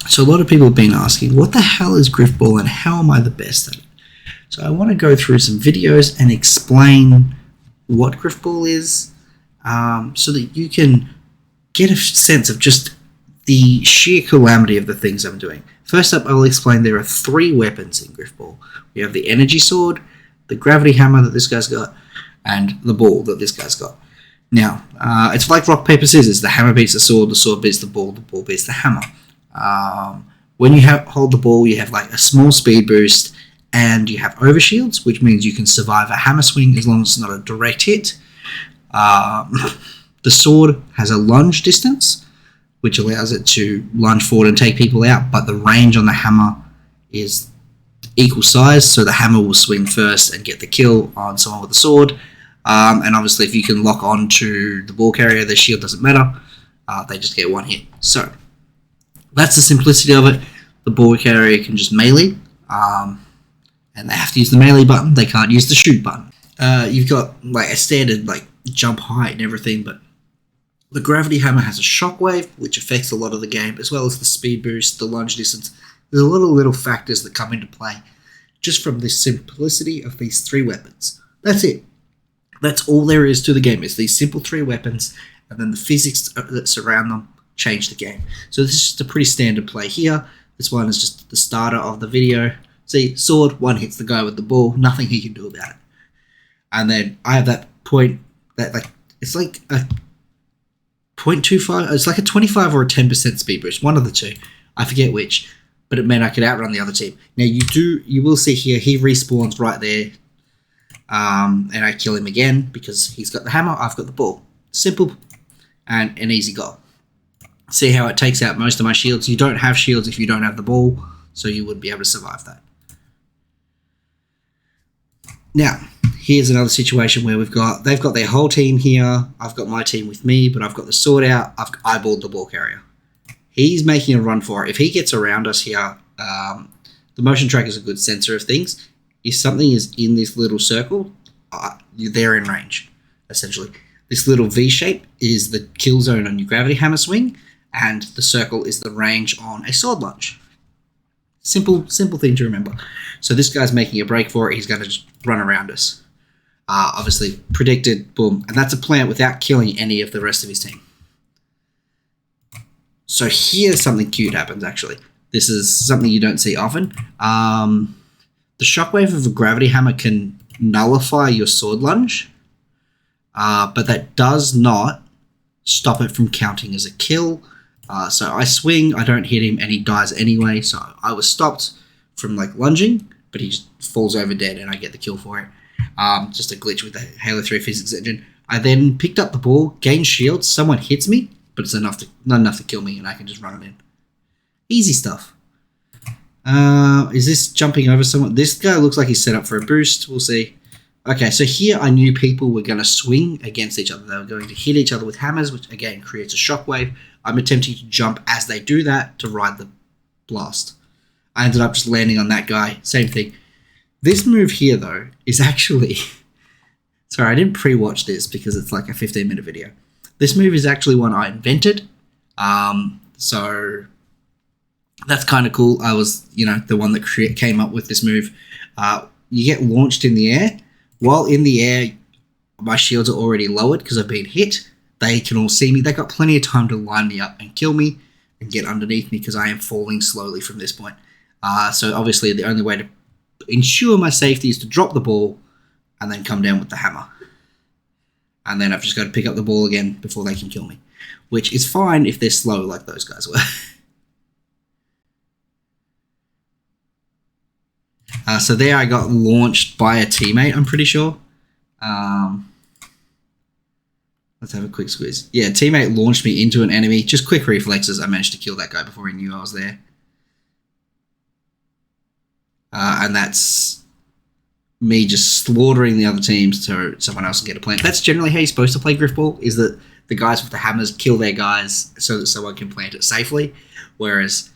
So a lot of people have been asking, what the hell is Grifball and how am I the best at it? So I want to go through some videos and explain what Grifball is, so that you can get a sense of just the sheer calamity of the things I'm doing. First up, I'll explain there are 3 weapons in Grifball. We have the energy sword, the gravity hammer that this guy's got, and the ball that this guy's got. Now, it's like rock, paper, scissors. The hammer beats the sword beats the ball beats the hammer. When you hold the ball, you have like a small speed boost, and you have overshields, which means you can survive a hammer swing as long as it's not a direct hit. The sword has a lunge distance, which allows it to lunge forward and take people out, but the range on the hammer is equal size, so the hammer will swing first and get the kill on someone with the sword. And obviously, if you can lock on to the ball carrier, the shield doesn't matter. They just get 1 hit. So that's the simplicity of it. The ball carrier can just melee, and they have to use the melee button. They can't use the shoot button. You've got like a standard like jump height and everything, but the gravity hammer has a shockwave, which affects a lot of the game, as well as the speed boost, the lunge distance. There's a lot of little factors that come into play just from the simplicity of these 3 weapons. That's it. That's all there is to the game, is these simple 3 weapons, and then the physics that surround them change the game. So this is just a pretty standard play here. This one is just the starter of the video. See, sword, 1 hits the guy with the ball, nothing he can do about it. And then I have that point that like it's like a 0.25, it's like a 25 or a 10% speed boost, one of the two. I forget which, but it meant I could outrun the other team. Now you will see here, he respawns right there, and I kill him again because he's got the hammer, I've got the ball. Simple and an easy goal. See how it takes out most of my shields. You don't have shields if you don't have the ball, so you would be able to survive that. Now, here's another situation where they've got their whole team here. I've got my team with me, but I've got the sword out. I've eyeballed the ball carrier. He's making a run for it. If he gets around us here, the motion tracker is a good sensor of things. If something is in this little circle, they're in range, essentially. This little V shape is the kill zone on your gravity hammer swing, and the circle is the range on a sword lunge. Simple thing to remember. So this guy's making a break for it. He's going to just run around us. Obviously, predicted, boom. And that's a plant without killing any of the rest of his team. So here's something cute happens, actually. This is something you don't see often. The shockwave of a gravity hammer can nullify your sword lunge, but that does not stop it from counting as a kill. So I swing, I don't hit him, and he dies anyway. So I was stopped from like lunging, but he just falls over dead, and I get the kill for it. Just a glitch with the Halo 3 physics engine. I then picked up the ball, gained shields, someone hits me, but it's not enough to kill me, and I can just run it in. Easy stuff. Is this jumping over someone? This guy looks like he's set up for a boost. We'll see. Okay, so here I knew people were going to swing against each other. They were going to hit each other with hammers, which again creates a shockwave. I'm attempting to jump as they do that to ride the blast. I ended up just landing on that guy. Same thing. This move here, though, is actually... Sorry, I didn't pre-watch this because it's like a 15-minute video. This move is actually one I invented. So that's kind of cool. I was, the one that came up with this move. You get launched in the air. While in the air, my shields are already lowered because I've been hit. They can all see me. They've got plenty of time to line me up and kill me and get underneath me because I am falling slowly from this point. So obviously the only way to ensure my safety is to drop the ball and then come down with the hammer. And then I've just got to pick up the ball again before they can kill me, which is fine if they're slow like those guys were. So there I got launched by a teammate, I'm pretty sure. Let's have a quick squeeze. Yeah, teammate launched me into an enemy. Just quick reflexes. I managed to kill that guy before he knew I was there. And that's me just slaughtering the other teams so someone else can get a plant. That's generally how you're supposed to play Grifball, is that the guys with the hammers kill their guys so that someone can plant it safely. Whereas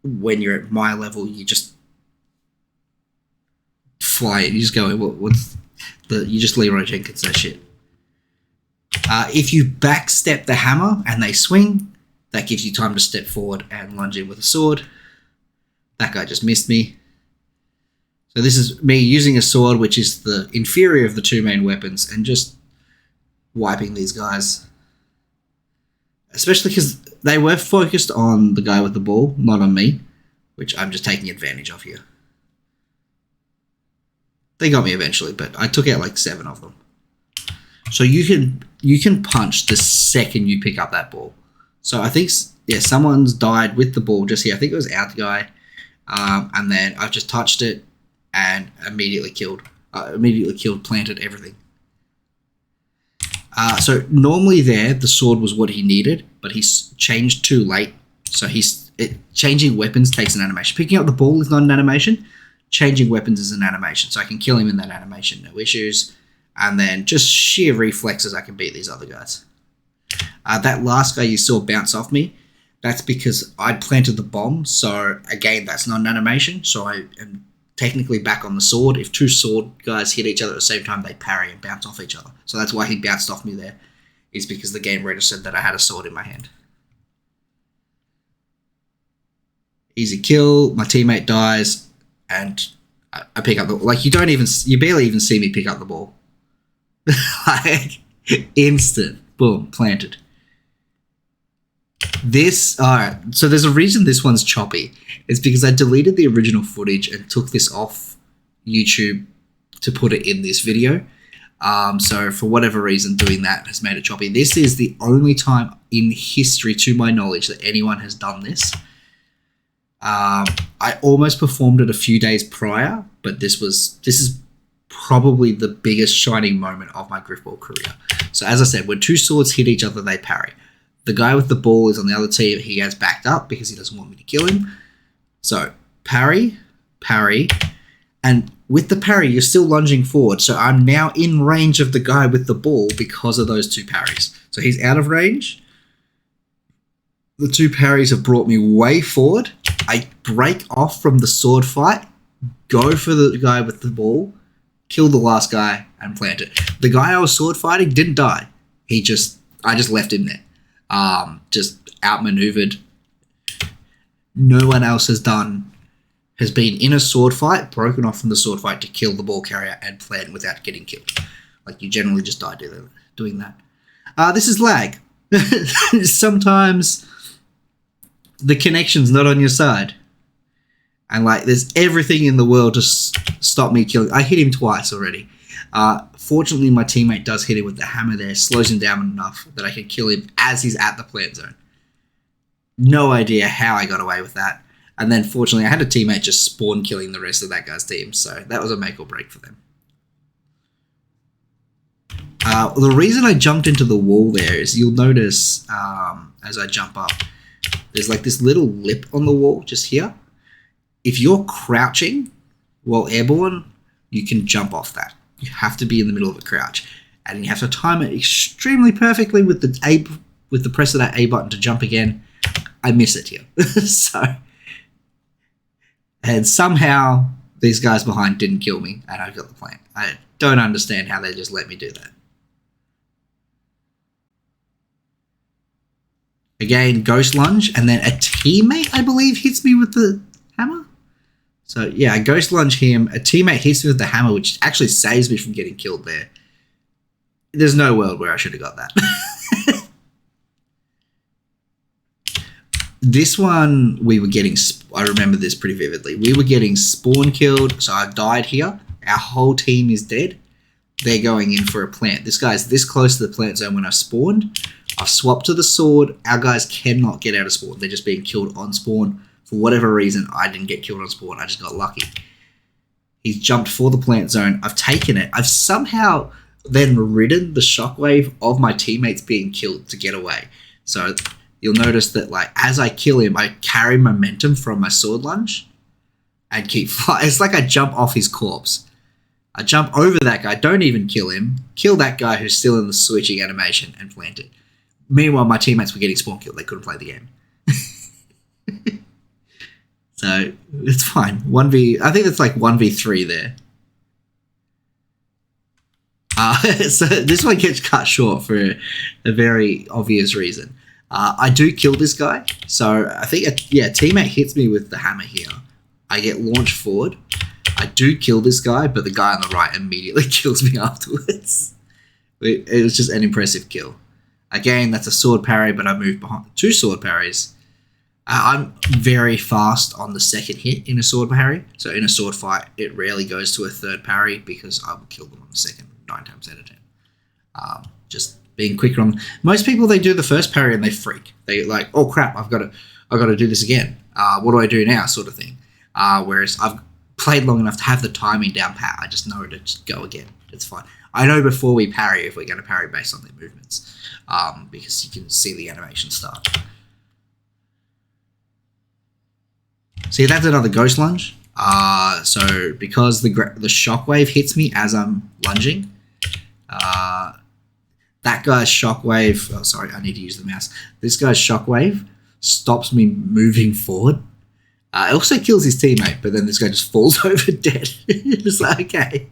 when you're at my level, you just fly it. You just go, you just Leroy Jenkins that shit. If you backstep the hammer and they swing, That gives you time to step forward and lunge in with a sword. That guy just missed me. So this is me using a sword, which is the inferior of the two main weapons, and just wiping these guys. Especially because they were focused on the guy with the ball, not on me, which I'm just taking advantage of here. They got me eventually, but I took out like 7 of them. So you can punch the second you pick up that ball. So I think, yeah, someone's died with the ball just here. I think it was our guy. And then I've just touched it and immediately killed, planted everything. So normally there, the sword was what he needed, but he's changed too late. So changing weapons takes an animation. Picking up the ball is not an animation. Changing weapons is an animation. So I can kill him in that animation, no issues. And then just sheer reflexes, I can beat these other guys. That last guy you saw bounce off me, that's because I planted the bomb. So again, that's not an animation. So I am technically back on the sword. If 2 sword guys hit each other at the same time, they parry and bounce off each other. So that's why he bounced off me there, is because the game registered that I had a sword in my hand. Easy kill. My teammate dies, and I pick up the, like, you barely even see me pick up the ball. Like, instant, boom, planted. Alright, so there's a reason this one's choppy. It's because I deleted the original footage and took this off YouTube to put it in this video. So for whatever reason, doing that has made it choppy. This is the only time in history, to my knowledge, that anyone has done this. I almost performed it a few days prior, but this is probably the biggest shining moment of my Grifball career. So as I said, when 2 swords hit each other, they parry. The guy with the ball is on the other team. He has backed up because he doesn't want me to kill him. So parry, parry, and with the parry, you're still lunging forward. So I'm now in range of the guy with the ball because of those 2 parries. So he's out of range. The 2 parries have brought me way forward. I break off from the sword fight, go for the guy with the ball, kill the last guy, and plant it. The guy I was sword fighting didn't die. I just left him there. Just outmaneuvered. No one else has been in a sword fight, broken off from the sword fight to kill the ball carrier and plant without getting killed. Like, you generally just die doing that. This is lag. Sometimes the connection's not on your side. And like, there's everything in the world to stop me killing. I hit him twice already. Fortunately, my teammate does hit him with the hammer there, slows him down enough that I can kill him as he's at the plant zone. No idea how I got away with that. And then fortunately, I had a teammate just spawn killing the rest of that guy's team. So that was a make or break for them. The reason I jumped into the wall there is you'll notice as I jump up, there's like this little lip on the wall just here. If you're crouching while airborne, you can jump off that. You have to be in the middle of a crouch, and you have to time it extremely perfectly with the press of that A button to jump again. I miss it here. And somehow these guys behind didn't kill me, and I got the plant. I don't understand how they just let me do that. Again, ghost lunge, and then a teammate, I believe, hits me with the hammer. So yeah, I ghost lunge him. A teammate hits me with the hammer, which actually saves me from getting killed there. There's no world where I should have got that. This one, we were getting, I remember this pretty vividly. We were getting spawn killed, so I died here. Our whole team is dead. They're going in for a plant. This guy's this close to the plant zone when I spawned. I've swapped to the sword. Our guys cannot get out of spawn. They're just being killed on spawn. For whatever reason, I didn't get killed on spawn. I just got lucky. He's jumped for the plant zone. I've taken it. I've somehow then ridden the shockwave of my teammates being killed to get away. So you'll notice that, like, as I kill him, I carry momentum from my sword lunge and keep flying. It's like I jump off his corpse. I jump over that guy, don't even kill him, kill that guy who's still in the switching animation and plant it. Meanwhile, my teammates were getting spawn killed. They couldn't play the game. So it's fine. I think it's like 1v3 there. So this one gets cut short for a very obvious reason. I do kill this guy. So I think, teammate hits me with the hammer here. I get launched forward. I do kill this guy, but the guy on the right immediately kills me afterwards. It was just an impressive kill. Again, that's a sword parry, but I moved behind 2 sword parries. I'm very fast on the second hit in a sword parry. So in a sword fight, it rarely goes to a third parry because I will kill them on the second 9 times out of 10. Just being quicker on most people, they do the first parry and they freak. They like, oh crap, I've got to do this again. What do I do now, sort of thing. Whereas I've played long enough to have the timing down pat. I just know to just go again. It's fine. I know before we parry if we're going to parry based on their movements, because you can see the animation start. See, that's another ghost lunge. So because the shockwave hits me as I'm lunging, that guy's shockwave. Oh, sorry, I need to use the mouse. This guy's shockwave stops me moving forward. It also kills his teammate, but then this guy just falls over dead. It's like, okay.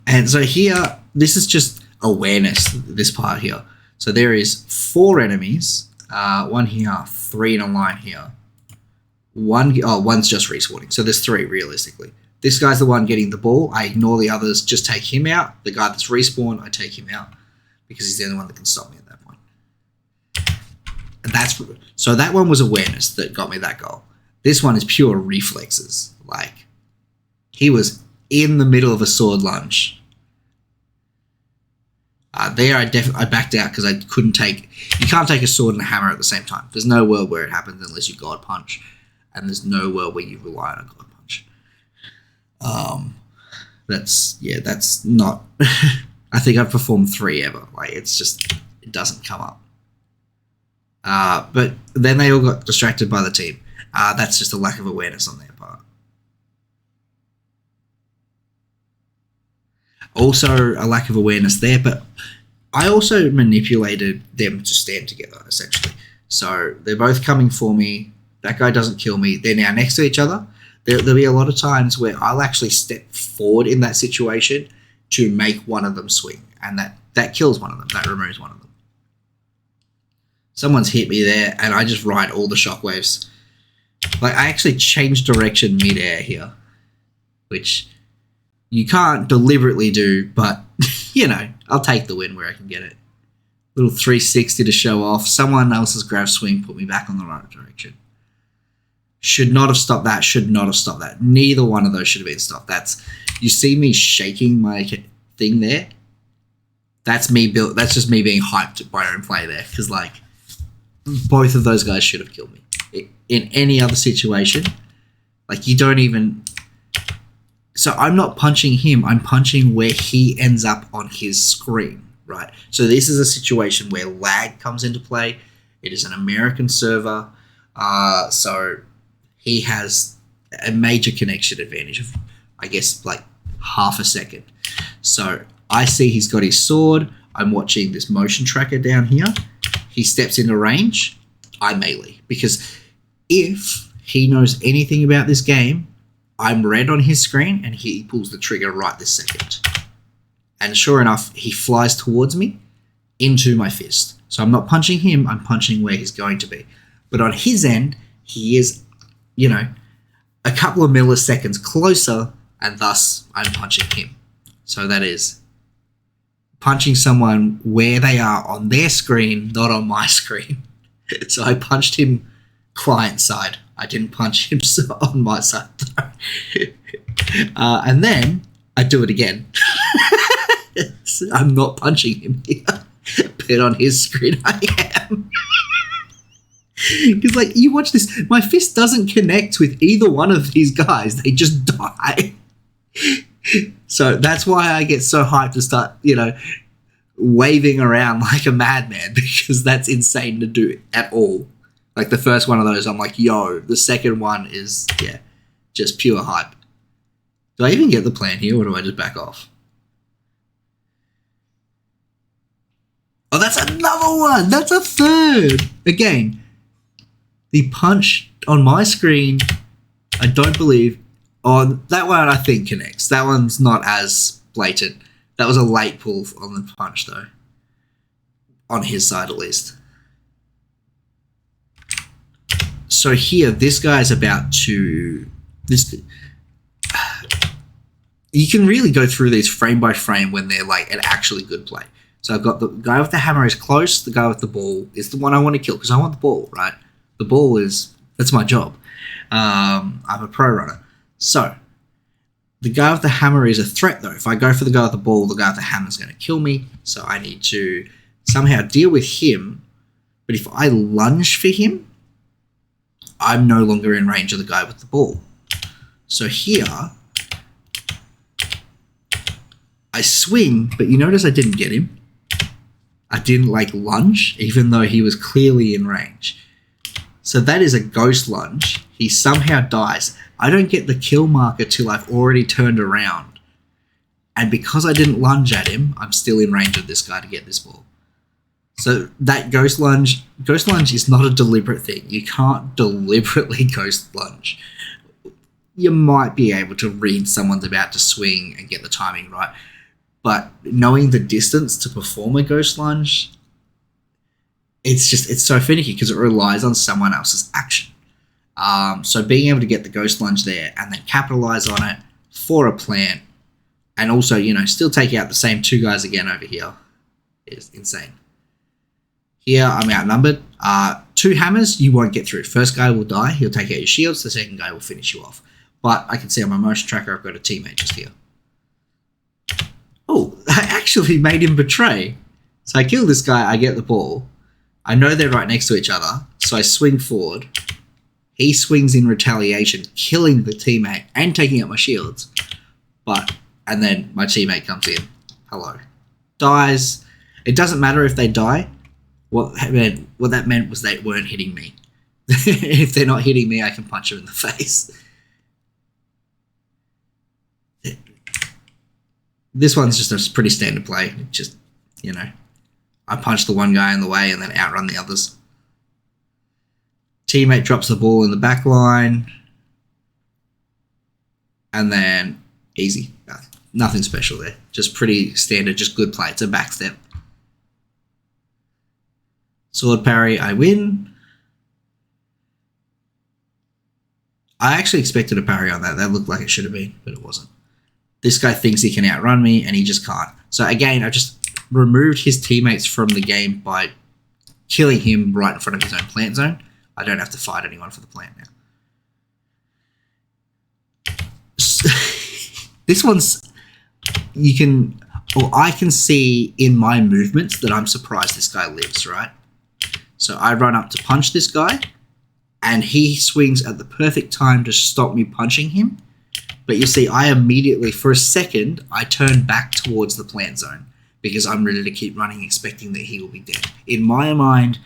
And so here, this is just awareness, this part here. So there is 4 enemies. 1 here, 3 in a line here. One's just respawning. So there's 3 realistically. This guy's the one getting the ball. I ignore the others, just take him out. The guy that's respawned, I take him out because he's the only one that can stop me at that point. And so that one was awareness that got me that goal. This one is pure reflexes. Like, he was in the middle of a sword lunge. There, I backed out because I couldn't take... You can't take a sword and a hammer at the same time. There's no world where it happens unless you God Punch. And there's no world where you rely on a God Punch. That's not... I think I've performed 3 ever. Like, it's just... It doesn't come up. But then they all got distracted by the team. That's just a lack of awareness on their part. Also a lack of awareness there, but I also manipulated them to stand together, essentially. So they're both coming for me. That guy doesn't kill me. They're now next to each other. There'll be a lot of times where I'll actually step forward in that situation to make one of them swing, and that kills one of them. That removes one of them. Someone's hit me there, and I just ride all the shockwaves. Like, I actually changed direction mid-air here, which... You can't deliberately do, but, you know, I'll take the win where I can get it. Little 360 to show off. Someone else's grab swing put me back on the right direction. Should not have stopped that. Should not have stopped that. Neither one of those should have been stopped. You see me shaking my thing there? That's just me being hyped by my own play there. Because, like, both of those guys should have killed me. In any other situation, like, you don't even... So I'm not punching him, I'm punching where he ends up on his screen, right? So this is a situation where lag comes into play. It is an American server, so he has a major connection advantage of, I guess, like half a second. So I see he's got his sword. I'm watching this motion tracker down here. He steps into range. I melee, because if he knows anything about this game, I'm red on his screen and he pulls the trigger right this second. And sure enough, he flies towards me into my fist. So I'm not punching him, I'm punching where he's going to be. But on his end, he is, you know, a couple of milliseconds closer, and thus I'm punching him. So that is punching someone where they are on their screen, not on my screen. So I punched him client side. I didn't punch him on my side, though. And then I do it again. I'm not punching him here, but on his screen I am. Because, like, you watch this, my fist doesn't connect with either one of these guys. They just die. So that's why I get so hyped to start, you know, waving around like a madman, because that's insane to do at all. Like, the first one of those, I'm like, yo. The second one is, yeah, just pure hype. Do I even get the plan here, or do I just back off? Oh, that's another one. That's a third. Again, the punch on my screen, I don't believe. Oh, that one I think connects. That one's not as blatant. That was a late pull on the punch, though. on his side at least. So here, this guy's about to... You can really go through these frame by frame when they're like an actually good play. So I've got the guy with the hammer is close. The guy with the ball is the one I want to kill because I want the ball, right? The ball is... That's my job. I'm a pro runner. So the guy with the hammer is a threat, though. If I go for the guy with the ball, the guy with the hammer is going to kill me. So I need to somehow deal with him. But if I lunge for him, I'm no longer in range of the guy with the ball. So here, I swing, but you notice I didn't get him. I didn't like lunge, even though he was clearly in range. So that is a ghost lunge. He somehow dies. I don't get the kill marker till I've already turned around. And because I didn't lunge at him, I'm still in range of this guy to get this ball. So that ghost lunge is not a deliberate thing. You can't deliberately ghost lunge. You might be able to read someone's about to swing and get the timing right. But knowing the distance to perform a ghost lunge, it's so finicky because it relies on someone else's action. So being able to get the ghost lunge there and then capitalize on it for a plant and also, still take out the same two guys again over here is insane. Here, I'm outnumbered. 2 hammers, you won't get through. First guy will die. He'll take out your shields. The second guy will finish you off. But I can see on my motion tracker, I've got a teammate just here. Oh, I actually made him betray. So I kill this guy. I get the ball. I know they're right next to each other. So I swing forward. He swings in retaliation, killing the teammate and taking out my shields. And then my teammate comes in. Hello. Dies. It doesn't matter if they die. What that meant was they weren't hitting me. If they're not hitting me, I can punch them in the face. This one's just a pretty standard play. Just, I punch the one guy in the way and then outrun the others. Teammate drops the ball in the back line. And then easy. Nothing special there. Just pretty standard, just good play. It's a backstep. Sword parry, I win. I actually expected a parry on that. That looked like it should have been, but it wasn't. This guy thinks he can outrun me, and he just can't. So again, I just removed his teammates from the game by killing him right in front of his own plant zone. I don't have to fight anyone for the plant now. This one's... I can see in my movements that I'm surprised this guy lives, right? So I run up to punch this guy, and he swings at the perfect time to stop me punching him. But you see, I immediately, for a second, I turn back towards the plant zone because I'm ready to keep running, expecting that he will be dead. In my mind,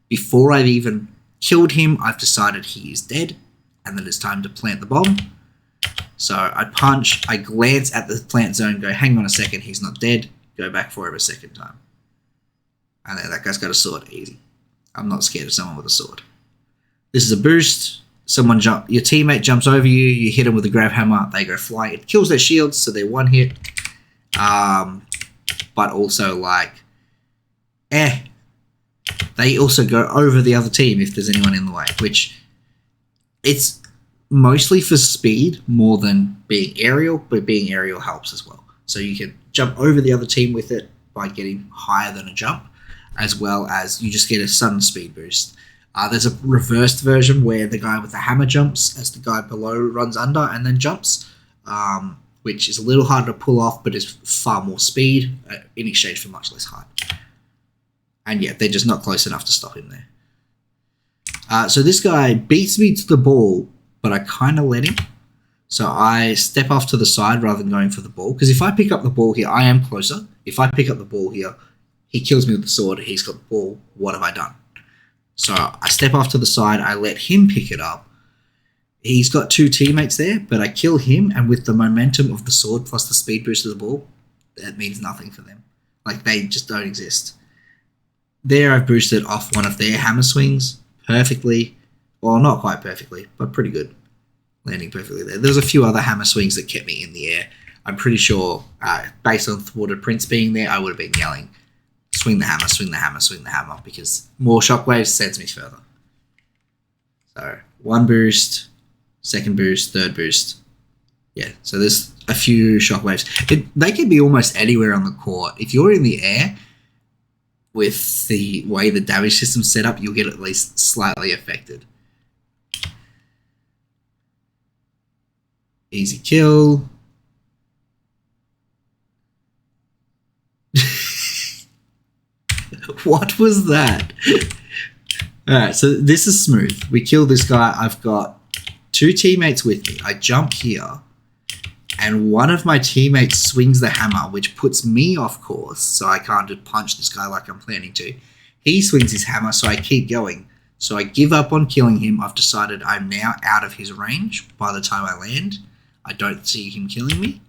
before I've even killed him, I've decided he is dead and that it's time to plant the bomb. So I punch, I glance at the plant zone, go, hang on a second, he's not dead. Go back for him a second time. And then that guy's got a sword, easy. I'm not scared of someone with a sword. This is a boost. Your teammate jumps over you, you hit them with a grab hammer, they go flying. It kills their shields, so they're one hit. But also they also go over the other team if there's anyone in the way, which it's mostly for speed more than being aerial, but being aerial helps as well. So you can jump over the other team with it by getting higher than a jump, as well as you just get a sudden speed boost. There's a reversed version where the guy with the hammer jumps as the guy below runs under and then jumps, which is a little harder to pull off, but is far more speed in exchange for much less height. And yeah, they're just not close enough to stop him there. So this guy beats me to the ball, but I kind of let him. So I step off to the side rather than going for the ball, because if I pick up the ball here, I am closer. If I pick up the ball here, he kills me with the sword, he's got the ball, what have I done? So I step off to the side, I let him pick it up. He's got 2 teammates there, but I kill him, and with the momentum of the sword plus the speed boost of the ball, that means nothing for them. Like, they just don't exist. There I've boosted off one of their hammer swings perfectly. Well, not quite perfectly, but pretty good. Landing perfectly there. There's a few other hammer swings that kept me in the air. I'm pretty sure, based on Thwarted Prince being there, I would have been yelling, swing the hammer, swing the hammer, swing the hammer, because more shockwaves sends me further. So 1 boost, 2nd boost, 3rd boost. Yeah, so there's a few shockwaves. They can be almost anywhere on the court. If you're in the air, with the way the damage system's set up, you'll get at least slightly affected. Easy kill. What was that? Alright, so this is smooth. We kill this guy. I've got 2 teammates with me. I jump here, and one of my teammates swings the hammer, which puts me off course, so I can't just punch this guy like I'm planning to. He swings his hammer, so I keep going. So I give up on killing him. I've decided I'm now out of his range by the time I land. I don't see him killing me.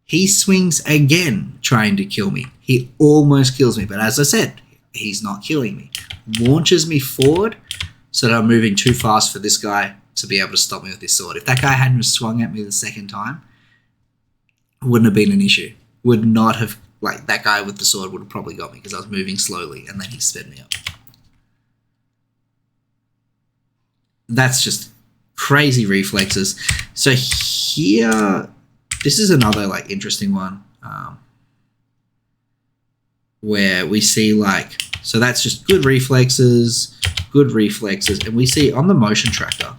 He swings again, trying to kill me. He almost kills me, but as I said, he's not killing me. Launches me forward, so that I'm moving too fast for this guy to be able to stop me with this sword. If that guy hadn't swung at me the second time, it wouldn't have been an issue. Would not have, like, that guy with the sword would have probably got me because I was moving slowly and then he sped me up. That's just crazy reflexes. So here, this is another, like, interesting one where we see, like, so that's just good reflexes, and we see on the motion tracker,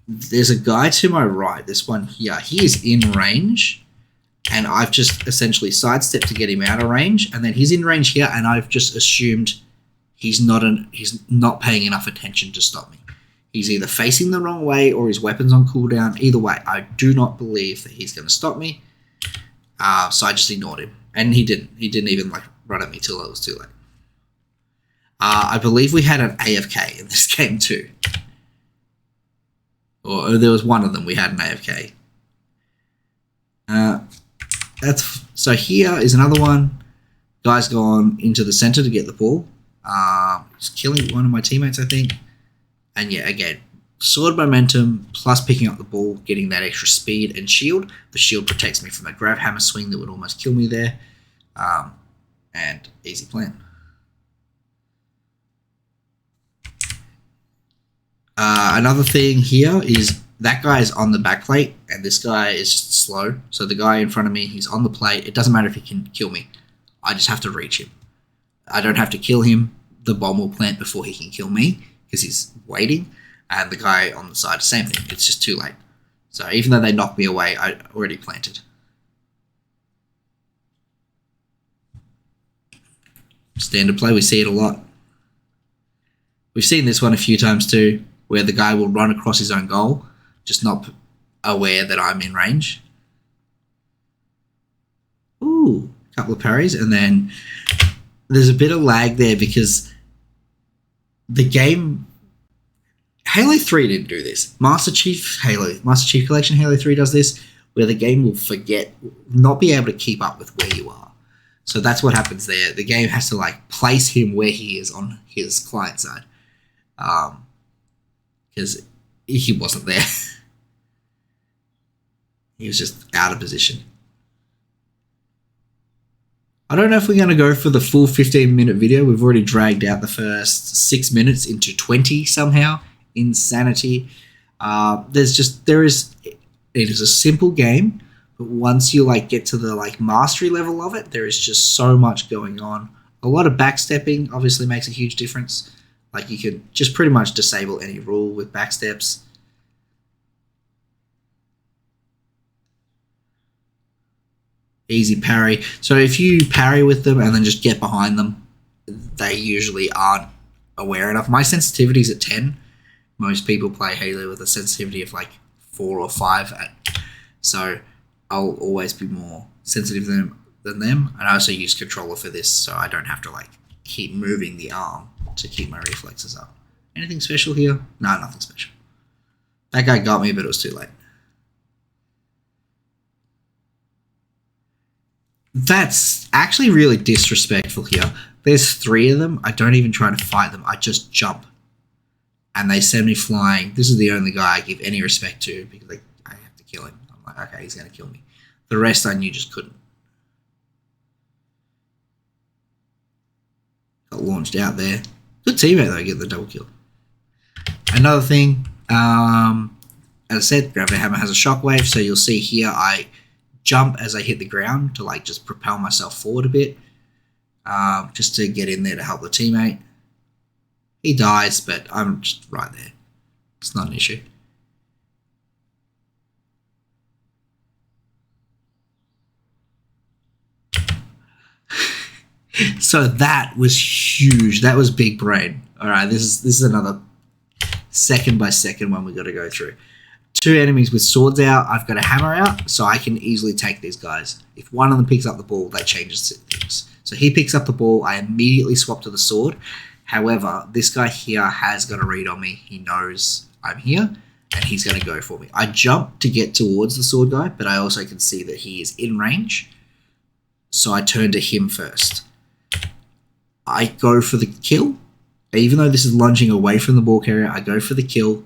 there's a guy to my right, this one here. He is in range, and I've just essentially sidestepped to get him out of range, and then he's in range here, and I've just assumed he's not paying enough attention to stop me. He's either facing the wrong way or his weapon's on cooldown. Either way, I do not believe that he's going to stop me. So I just ignored him, and he didn't. He didn't even, like, run at me till it was too late. I believe we had an AFK in this game too. Or there was one of them, we had an AFK. So here is another one. Guy's gone into the center to get the ball. He's killing one of my teammates, I think. And yeah, again, sword momentum plus picking up the ball, getting that extra speed and shield. The shield protects me from a grab hammer swing that would almost kill me there. And easy plan. Another thing here is that guy is on the back plate and this guy is just slow. So the guy in front of me, he's on the plate. It doesn't matter if he can kill me. I just have to reach him. I don't have to kill him. The bomb will plant before he can kill me because he's waiting. And the guy on the side, same thing. It's just too late. So even though they knocked me away, I already planted. Standard play, we see it a lot. We've seen this one a few times too, where the guy will run across his own goal, just not aware that I'm in range. Ooh, a couple of parries, and then there's a bit of lag there because the game... Halo 3 didn't do this. Master Chief Collection Halo 3 does this, where the game will not be able to keep up with where you are. So that's what happens there. The game has to, like, place him where he is on his client side. Because he wasn't there. He was just out of position. I don't know if we're going to go for the full 15-minute video. We've already dragged out the first 6 minutes into 20 somehow. Insanity. It is a simple game, but once you, like, get to the, like, mastery level of it, there is just so much going on. A lot of backstepping obviously makes a huge difference. Like, you could just pretty much disable any rule with backsteps. Easy parry. So if you parry with them and then just get behind them, they usually aren't aware enough. My sensitivity is at 10. Most people play Halo with a sensitivity of like 4 or 5. So I'll always be more sensitive than them. And I also use controller for this, so I don't have to, like, keep moving the arm to keep my reflexes up. Anything special here? No, nothing special. That guy got me, but it was too late. That's actually really disrespectful here. There's 3 of them. I don't even try to fight them. I just jump. And they send me flying. This is the only guy I give any respect to because, like, I have to kill him. I'm like, okay, he's going to kill me. The rest I knew just couldn't. Got launched out there. Good teammate though, get the double kill. Another thing, as I said, Gravity Hammer has a shockwave, so you'll see here I jump as I hit the ground to like just propel myself forward a bit, just to get in there to help the teammate. He dies, but I'm just right there. It's not an issue. So that was huge. That was big brain. All right, this is another second by second one we got to go through. 2 enemies with swords out. I've got a hammer out, so I can easily take these guys. If one of them picks up the ball, that changes things. So he picks up the ball. I immediately swap to the sword. However, this guy here has got a read on me. He knows I'm here, and he's going to go for me. I jump to get towards the sword guy, but I also can see that he is in range. So I turn to him first. I go for the kill. Even though this is lunging away from the ball carrier, I go for the kill.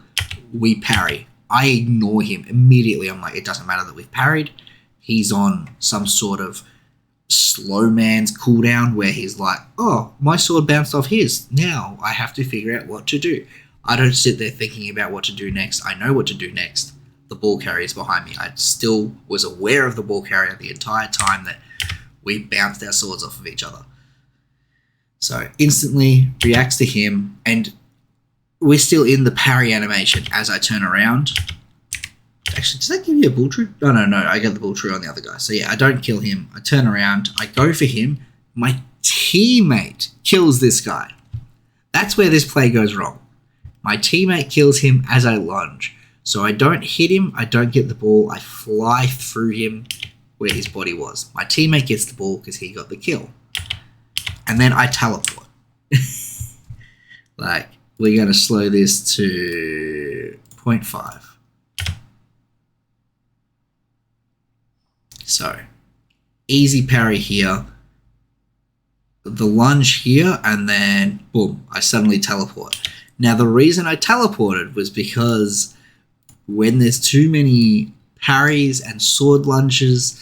We parry. I ignore him immediately. I'm like, it doesn't matter that we've parried. He's on some sort of slow man's cooldown where he's like, oh, my sword bounced off his. Now I have to figure out what to do. I don't sit there thinking about what to do next. I know what to do next. The ball carrier is behind me. I still was aware of the ball carrier the entire time that we bounced our swords off of each other. So instantly reacts to him, and we're still in the parry animation as I turn around. Actually, does that give you a bull tree? No, I got the bull tree on the other guy. So yeah, I don't kill him. I turn around, I go for him. My teammate kills this guy. That's where this play goes wrong. My teammate kills him as I lunge. So I don't hit him, I don't get the ball, I fly through him where his body was. My teammate gets the ball because he got the kill. And then I teleport. Like, we're going to slow this to 0.5. So, easy parry here. The lunge here, and then, boom, I suddenly teleport. Now, the reason I teleported was because when there's too many parries and sword lunges,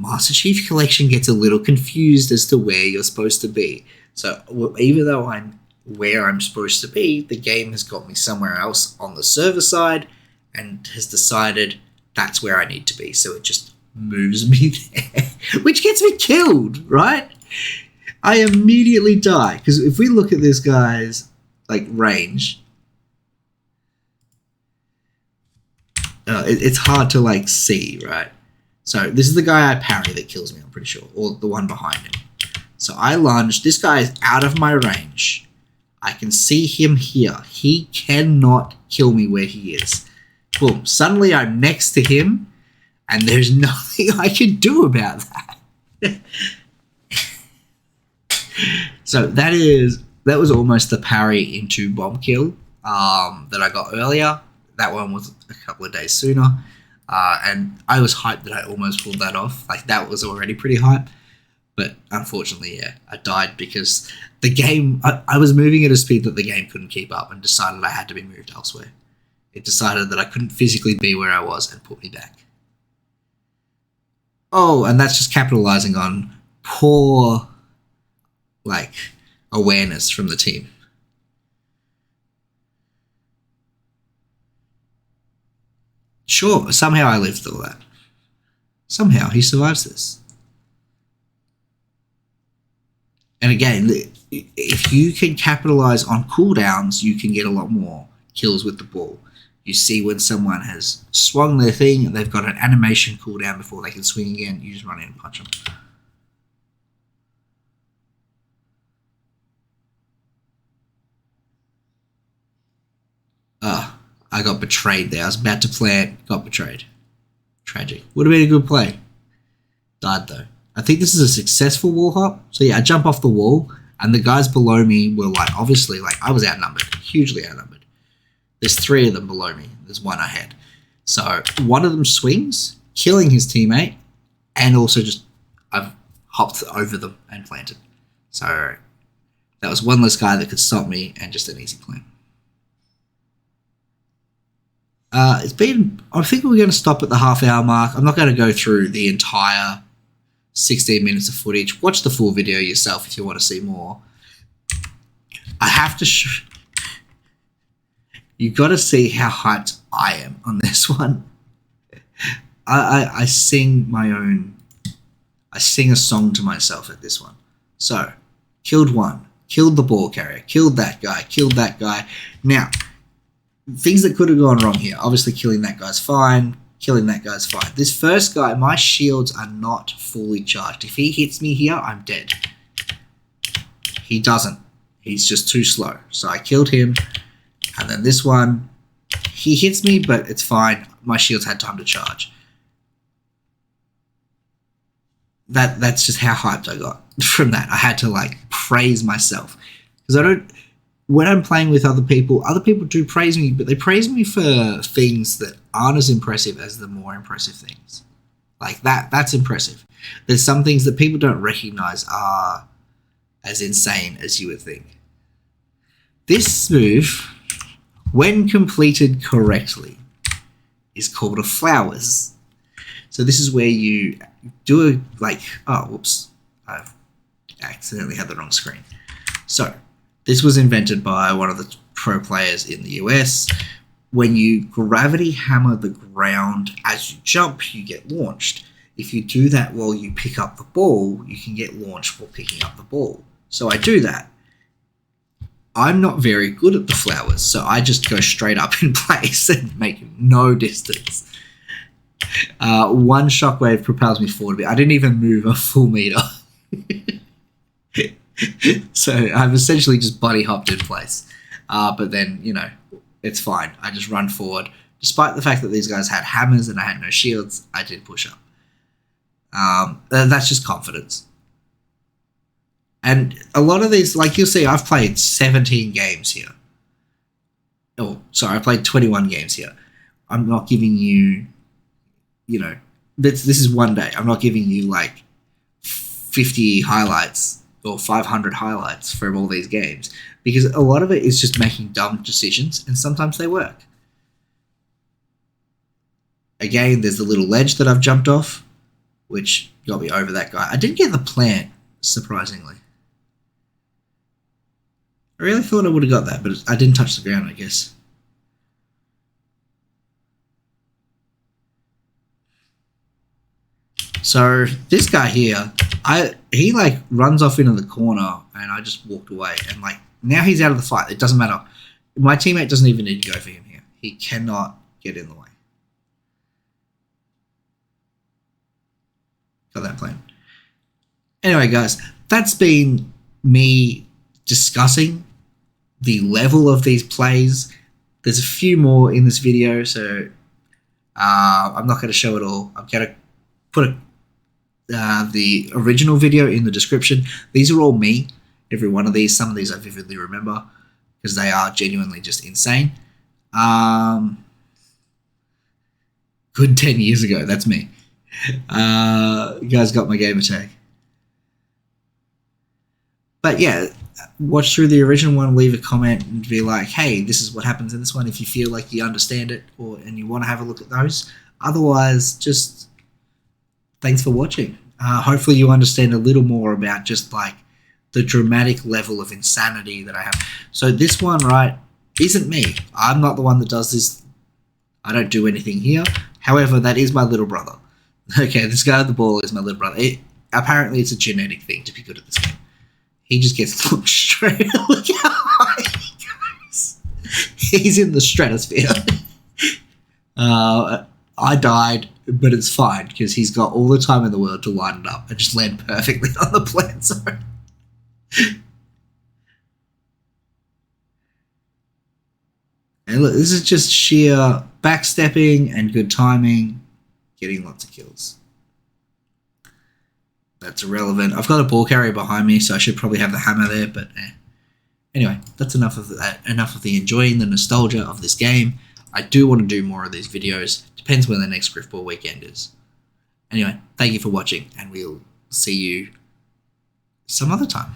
Master Chief Collection gets a little confused as to where you're supposed to be. So even though I'm where I'm supposed to be, the game has got me somewhere else on the server side and has decided that's where I need to be. So it just moves me there, which gets me killed, right? I immediately die. Because if we look at this guy's like range, it's hard to like see, right? So this is the guy I parry that kills me, I'm pretty sure, or the one behind him. So I lunge. This guy is out of my range. I can see him here. He cannot kill me where he is. Boom. Suddenly I'm next to him, and there's nothing I can do about that. So that was almost the parry into bomb kill that I got earlier. That one was a couple of days sooner. And I was hyped that I almost pulled that off. Like, that was already pretty hype. But unfortunately, yeah, I died because the game... I was moving at a speed that the game couldn't keep up and decided I had to be moved elsewhere. It decided that I couldn't physically be where I was and put me back. Oh, and that's just capitalizing on poor, like, awareness from the team. Sure, somehow I lived all that. Somehow he survives this. And again, if you can capitalize on cooldowns, you can get a lot more kills with the ball. You see when someone has swung their thing and they've got an animation cooldown before they can swing again, you just run in and punch them. I got betrayed there. I was about to plant, got betrayed. Tragic. Would have been a good play. Died though. I think this is a successful wall hop. So yeah, I jump off the wall and the guys below me were like, obviously, like I was outnumbered, hugely outnumbered. There's 3 of them below me. There's one ahead. So one of them swings, killing his teammate, and also just I've hopped over them and planted. So that was one less guy that could stop me and just an easy plan. I think we're going to stop at the half-hour mark. I'm not going to go through the entire 16 minutes of footage. Watch the full video yourself if you want to see more. I have to you got to see how hyped I am on this one. I sing my own. I sing a song to myself at this one. So, killed one, killed the ball carrier, killed that guy. Now, things that could have gone wrong here. Obviously, killing that guy's fine. Killing that guy's fine. This first guy, my shields are not fully charged. If he hits me here, I'm dead. He doesn't. He's just too slow. So I killed him. And then this one, he hits me, but it's fine. My shields had time to charge. That's just how hyped I got from that. I had to like praise myself. Because when I'm playing with other people do praise me, but they praise me for things that aren't as impressive as the more impressive things. Like that's impressive. There's some things that people don't recognize are as insane as you would think. This move, when completed correctly, is called a flowers. So this is where you do a, like, oh, whoops, I've accidentally had the wrong screen. So this was invented by one of the pro players in the US. When you gravity hammer the ground as you jump, you get launched. If you do that while you pick up the ball, you can get launched while picking up the ball. So I do that. I'm not very good at the flowers, so I just go straight up in place and make no distance. One shockwave propels me forward a bit. I didn't even move a full meter. So I've essentially just buddy hopped in place. But then, you know, it's fine. I just run forward. Despite the fact that these guys had hammers and I had no shields, I did push up. That's just confidence. And a lot of these, like you'll see, I've played 17 games here. Oh, sorry, I played 21 games here. I'm not giving you, you know, this is one day. I'm not giving you like 50 highlights or 500 highlights from all these games, because a lot of it is just making dumb decisions, and sometimes they work. Again, there's the little ledge that I've jumped off, which got me over that guy. I didn't get the plant, surprisingly. I really thought I would have got that, but I didn't touch the ground, I guess. So this guy here, he like runs off into the corner, and I just walked away. And like now he's out of the fight. It doesn't matter. My teammate doesn't even need to go for him here. He cannot get in the way. Got that plan. Anyway, guys, that's been me discussing the level of these plays. There's a few more in this video, so I'm not going to show it all. I'm going to put the original video in the description. These are all me, every one of these. Some of these I vividly remember because they are genuinely just insane. Good 10 years ago, that's me. You guys got my gamer tag. But yeah, watch through the original one, leave a comment and be like, hey, this is what happens in this one, if you feel like you understand it and you want to have a look at those. Otherwise, just thanks for watching. Hopefully you understand a little more about just like the dramatic level of insanity that I have. So this one, right, isn't me. I'm not the one that does this. I don't do anything here. However, that is my little brother. Okay, this guy with the ball is my little brother. Apparently it's a genetic thing to be good at this game. He just gets looked straight. Look how high he goes. He's in the stratosphere. I died, but it's fine because he's got all the time in the world to line it up and just land perfectly on the plant zone. And look, this is just sheer backstepping and good timing, getting lots of kills. That's irrelevant. I've got a ball carrier behind me, so I should probably have the hammer there, but Anyway, that's enough of that. Enough of the enjoying the nostalgia of this game. I do want to do more of these videos. Depends when the next Grifball weekend is. Anyway, thank you for watching, and we'll see you some other time.